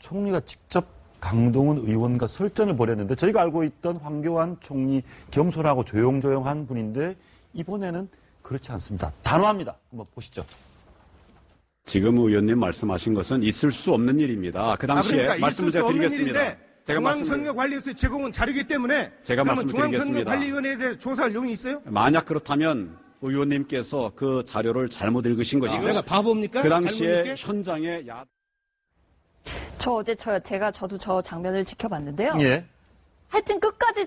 총리가 직접 강동원 의원과 설전을 벌였는데 저희가 알고 있던 황교안 총리 겸손하고 조용조용한 분인데 이번에는 그렇지 않습니다. 단호합니다. 한번 보시죠. 지금 의원님 말씀하신 것은 있을 수 없는 일입니다. 그 당시에 그러니까 말씀을 제가 드리겠습니다. 중앙선거관리에서 제공은 자료이기 때문에 제가 그러면 말씀드리겠습니다. 중앙선거관리위원회에 대해 조사할 용이 있어요? 만약 그렇다면 의원님께서 그 자료를 잘못 읽으신 것이고 내가 바보입니까? 그 당시에 잘못 읽게? 현장에 저도 저 장면을 지켜봤는데요. 예. 하여튼 끝까지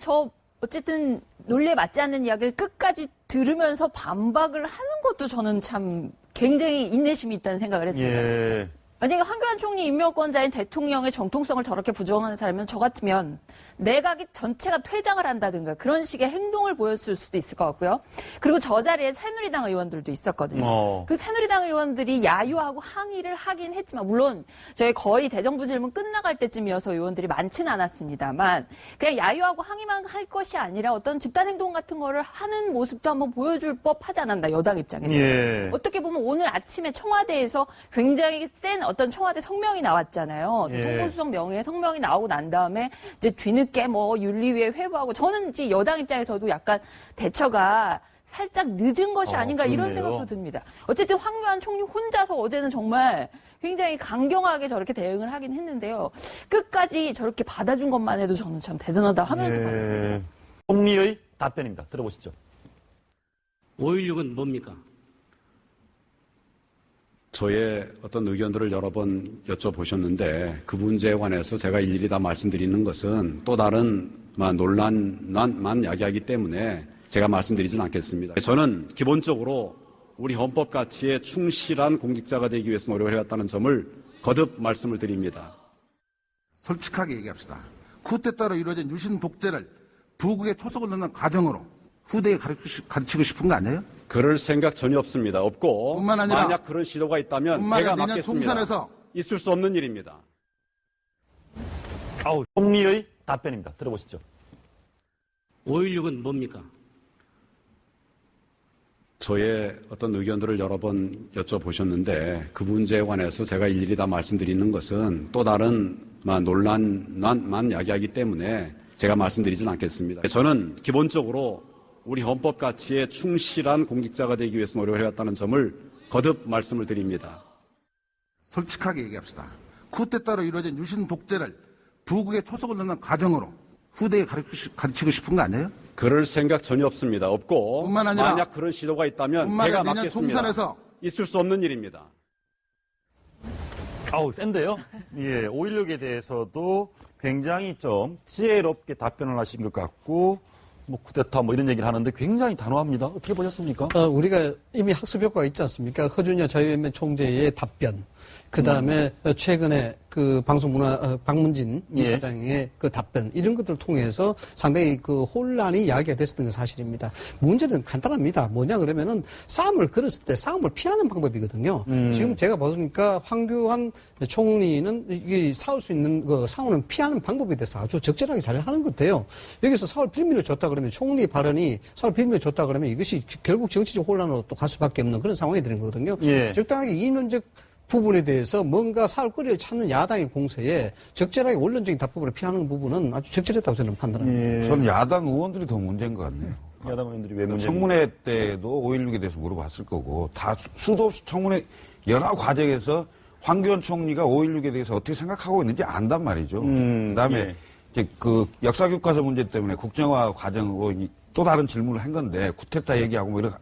어쨌든 논리에 맞지 않는 이야기를 끝까지 들으면서 반박을 하는 것도 저는 참 굉장히 인내심이 있다는 생각을 했습니다. 예. 만약에 황교안 총리 임명권자인 대통령의 정통성을 저렇게 부정하는 사람이면 저 같으면 내각이 전체가 퇴장을 한다든가 그런 식의 행동을 보였을 수도 있을 것 같고요. 그리고 저 자리에 새누리당 의원들도 있었거든요. 그 새누리당 의원들이 야유하고 항의를 하긴 했지만 물론 저희 거의 대정부 질문 끝나갈 때쯤이어서 의원들이 많지는 않았습니다만 그냥 야유하고 항의만 할 것이 아니라 어떤 집단 행동 같은 거를 하는 모습도 한번 보여줄 법하지 않았나 여당 입장에서. 예. 어떻게 보면 오늘 아침에 청와대에서 굉장히 센 어떤 청와대 성명이 나왔잖아요. 예. 통보수석 명예 성명이 나오고 난 다음에 이제 뒤늦게 뭐 윤리위에 회부하고 저는 이제 여당 입장에서도 약간 대처가 살짝 늦은 것이 아닌가 이런 그렇네요. 생각도 듭니다. 어쨌든 황교안 총리 혼자서 어제는 정말 굉장히 강경하게 저렇게 대응을 하긴 했는데요. 끝까지 저렇게 받아준 것만 해도 저는 참 대단하다 하면서 예. 봤습니다. 총리의 답변입니다. 들어보시죠. 5.16은 뭡니까? 저의 어떤 의견들을 여러 번 여쭤보셨는데 그 문제에 관해서 제가 일일이 다 말씀드리는 것은 또 다른 논란만 야기하기 때문에 제가 말씀드리지는 않겠습니다. 저는 기본적으로 우리 헌법 가치에 충실한 공직자가 되기 위해서 노력을 해왔다는 점을 거듭 말씀을 드립니다. 솔직하게 얘기합시다. 쿠데타로 이루어진 유신 독재를 부국의 초석을 넣는 과정으로 후대에 가르치고 싶은 거 아니에요? 그럴 생각 전혀 없습니다. 없고 뿐만 아니라 만약 그런 시도가 있다면 뿐만 제가 아니라 내년 맡겠습니다. 총선에서 있을 수 없는 일입니다. 총리의 답변입니다. 들어보시죠. 5.16은 뭡니까? 저의 어떤 의견들을 여러 번 여쭤보셨는데 그 문제에 관해서 제가 일일이 다 말씀드리는 것은 또 다른 논란만 야기하기 때문에 제가 말씀드리지는 않겠습니다. 저는 기본적으로 우리 헌법 가치에 충실한 공직자가 되기 위해서 노력을 해왔다는 점을 거듭 말씀을 드립니다. 솔직하게 얘기합시다. 쿠데타로 이루어진 유신 독재를 부국의 초석을 넣는 과정으로 후대에 가르치고 싶은 거 아니에요? 그럴 생각 전혀 없습니다. 없고 뿐만 아니라 만약 그런 시도가 있다면 뿐만 제가 아니라 내년 맡겠습니다. 총선에서 있을 수 없는 일입니다. 센데요. 예, 5.16에 대해서도 굉장히 좀 지혜롭게 답변을 하신 것 같고, 쿠데타 이런 얘기를 하는데 굉장히 단호합니다. 어떻게 보셨습니까? 우리가 이미 학습 효과가 있지 않습니까? 허준여 자유연맹 총재의 답변. 그 다음에 최근에 그 박문진 이사장의 그 답변 이런 것들을 통해서 상당히 그 혼란이 야기가 됐었던 게 사실입니다. 문제는 간단합니다. 뭐냐 그러면은 싸움을 걸었을 때 싸움을 피하는 방법이거든요. 지금 제가 보니까 황교안 총리는 이게 싸울 수 있는 그 싸우는 피하는 방법에 대해서 아주 적절하게 잘 하는 것 같아요. 여기서 싸울 필미를 줬다 그러면 총리 발언이 싸울 필미를 줬다 그러면 이것이 결국 정치적 혼란으로 또 갈 수밖에 없는 그런 상황이 되는 거거든요. 예. 적당하게 이면적 부분에 대해서 뭔가 싸울거리를 찾는 야당의 공세에 적절하게 원론적인 답변을 피하는 부분은 아주 적절했다고 저는 판단합니다. 저는 야당 의원들이 더 문제인 것 같네요. 야당 의원들이 왜 문제입니까? 청문회 때도 5.16에 대해서 물어봤을 거고 다 수도 없이 청문회 여러 과정에서 황교안 총리가 5.16에 대해서 어떻게 생각하고 있는지 안단 말이죠. 그다음에 예. 이제 그 역사교과서 문제 때문에 국정화 과정으로 또 다른 질문을 한 건데 쿠데타 얘기하고 이런.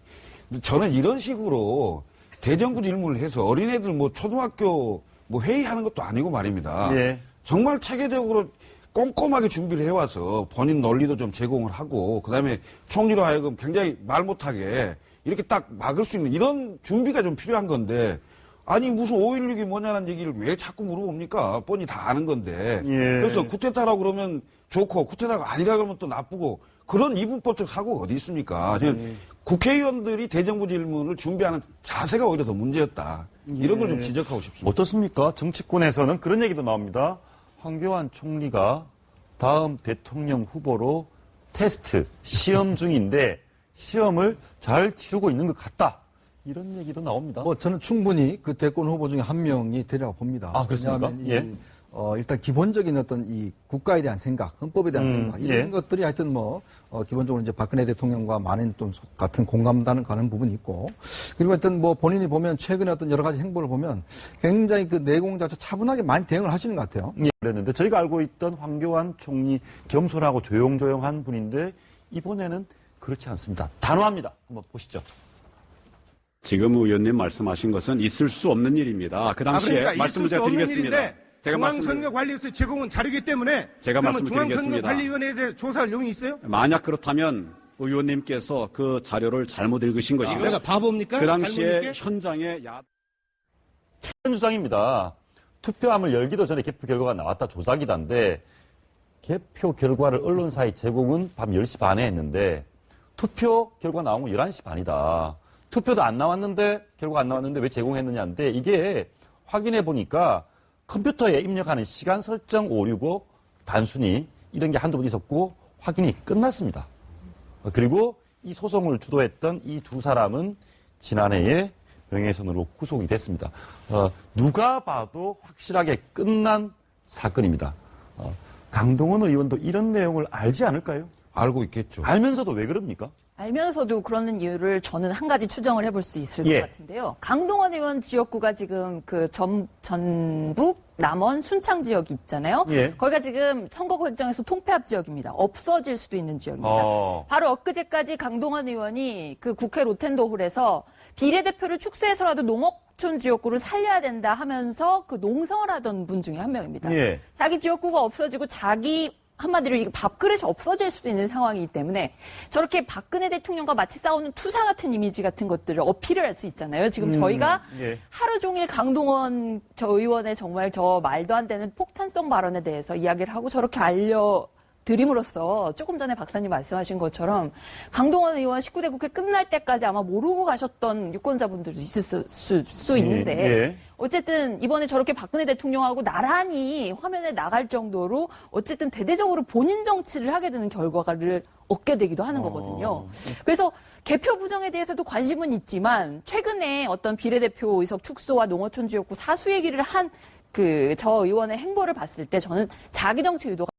근데 저는 이런 식으로 대정부 질문을 해서 어린애들 초등학교 회의하는 것도 아니고 말입니다. 예. 정말 체계적으로 꼼꼼하게 준비를 해와서 본인 논리도 좀 제공을 하고 그다음에 총리로 하여금 굉장히 말 못하게 이렇게 딱 막을 수 있는 이런 준비가 좀 필요한 건데 아니 무슨 5.16이 뭐냐는 얘기를 왜 자꾸 물어봅니까? 뻔히 다 아는 건데. 예. 그래서 쿠데타라고 그러면 좋고 쿠데타가 아니라 그러면 또 나쁘고 그런 이분법적 사고가 어디 있습니까? 국회의원들이 대정부 질문을 준비하는 자세가 오히려 더 문제였다. 이런 걸 좀 지적하고 싶습니다. 어떻습니까? 정치권에서는 그런 얘기도 나옵니다. 황교안 총리가 다음 대통령 후보로 테스트, 시험 중인데 시험을 잘 치르고 있는 것 같다. 이런 얘기도 나옵니다. 저는 충분히 그 대권 후보 중에 한 명이 되리라고 봅니다. 그렇습니까? 왜냐하면 예. 일단 기본적인 어떤 이 국가에 대한 생각, 헌법에 대한 생각, 이런 예. 것들이 하여튼 기본적으로 이제 박근혜 대통령과 많은 좀 같은 공감단을 가는 부분이 있고, 그리고 하여튼 본인이 보면 최근에 어떤 여러 가지 행보를 보면 굉장히 그 내공 자체 차분하게 많이 대응을 하시는 것 같아요. 예, 그랬는데 저희가 알고 있던 황교안 총리 겸손하고 조용조용한 분인데 이번에는 그렇지 않습니다. 단호합니다. 한번 보시죠. 지금 의원님 말씀하신 것은 있을 수 없는 일입니다. 그 당시에 그러니까 말씀을 있을 수 제가 없는 드리겠습니다. 일인데 중앙선거관리에서 제공한 자료이기 때문에 제가 그러면 말씀드리겠습니다. 중앙선거관리위원회에 대해 조사할 내용이 있어요? 만약 그렇다면 의원님께서 그 자료를 잘못 읽으신 것이고 내가 바보입니까? 그 잘못 당시에 읽게? 현장에 이런 주장입니다. 투표함을 열기도 전에 개표 결과가 나왔다 조작이다인데 개표 결과를 언론사에 제공은 밤 10시 반에 했는데 투표 결과 나온 건 11시 반이다. 투표도 안 나왔는데 결과가 안 나왔는데 왜 제공했느냐인데 이게 확인해 보니까 컴퓨터에 입력하는 시간 설정 오류고 단순히 이런 게 한두 번 있었고 확인이 끝났습니다. 그리고 이 소송을 주도했던 이 두 사람은 지난해에 명예훼손으로 구속이 됐습니다. 누가 봐도 확실하게 끝난 사건입니다. 강동원 의원도 이런 내용을 알지 않을까요? 알고 있겠죠. 알면서도 왜 그럽니까? 알면서도 그러는 이유를 저는 한 가지 추정을 해볼 수 있을 예. 것 같은데요. 강동원 의원 지역구가 지금 그 전북, 남원, 순창 지역이 있잖아요. 예. 거기가 지금 선거구 획정에서 통폐합 지역입니다. 없어질 수도 있는 지역입니다. 바로 엊그제까지 강동원 의원이 그 국회 로텐도홀에서 비례대표를 축소해서라도 농어촌 지역구를 살려야 된다 하면서 그 농성을 하던 분 중에 한 명입니다. 예. 자기 지역구가 없어지고 자기 한마디로 이게 밥그릇이 없어질 수도 있는 상황이기 때문에 저렇게 박근혜 대통령과 마치 싸우는 투사 같은 이미지 같은 것들을 어필을 할 수 있잖아요. 지금 저희가 예. 하루 종일 강동원 저 의원의 정말 저 말도 안 되는 폭탄성 발언에 대해서 이야기를 하고 저렇게 드림으로써 조금 전에 박사님 말씀하신 것처럼 강동원 의원 19대 국회 끝날 때까지 아마 모르고 가셨던 유권자분들도 있을 수 있는데 예. 어쨌든 이번에 저렇게 박근혜 대통령하고 나란히 화면에 나갈 정도로 어쨌든 대대적으로 본인 정치를 하게 되는 결과를 얻게 되기도 하는 거거든요. 그래서 개표 부정에 대해서도 관심은 있지만 최근에 어떤 비례대표 의석 축소와 농어촌 지역구 사수 얘기를 한 저 의원의 행보를 봤을 때 저는 자기 정치 의도가